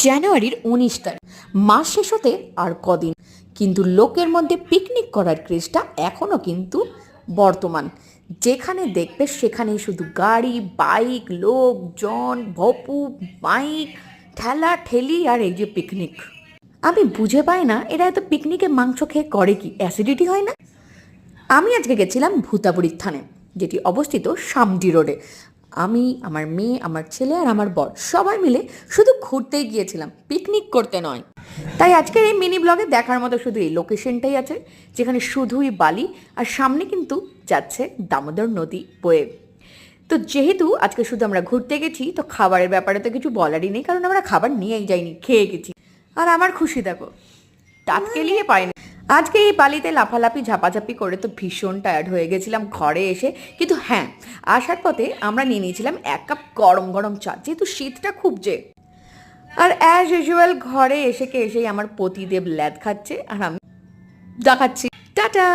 জানুয়ারির 19 তারিখ, মাস শেষ হতে আর কদিন, কিন্তু লোকের মধ্যে পিকনিক করার ক্রেজটা এখনও কিন্তু বর্তমান। যেখানে দেখবে সেখানেই শুধু গাড়ি, বাইক, লোকজন, ভপু, মাইক, ঠেলা ঠেলি, আর এই যে পিকনিক। আমি বুঝে পাই না এরা এত পিকনিকে মাংস খেয়ে করে কি, অ্যাসিডিটি হয় না? আমি আজকে গেছিলাম ভূতাবুড়ির থানে, যেটি অবস্থিত সামডি রোডে। আমি, আমার মেয়ে, আমার ছেলে আর আমার বর সবাই মিলে শুধু ঘুরতেই গিয়েছিলাম, পিকনিক করতে নয়। তাই আজকের এই মিনি ব্লগে দেখার মতো শুধু এই লোকেশনটাই আছে, যেখানে শুধুই বালি, আর সামনে কিন্তু যাচ্ছে দামোদর নদী বয়ে। তো যেহেতু আজকে শুধু আমরা ঘুরতে গেছি, তো খাবারের ব্যাপারে তো কিছু বলারই নেই, কারণ আমরা খাবার নিয়েই যাইনি, খেয়ে গেছি। আর আমার খুশি দেখো, টাটকেলিয়ে পাইনি। আজকে এই বালিতে লাফালাফি ঝাপাঝাপি করে তো ভীষণ টায়ার্ড হয়ে গেছিলাম ঘরে এসে। কিন্তু হ্যাঁ, আসার পথে আমরা নিয়ে নিয়েছিলাম 1 কাপ গরম গরম চা, যেহেতু শীতটা খুব যে। আর অ্যাজ ইউজুয়াল ঘরে এসেই আমার পতিদেব ল্যাদ খাচ্ছে, আর আমি দেখাচ্ছি। টাটা।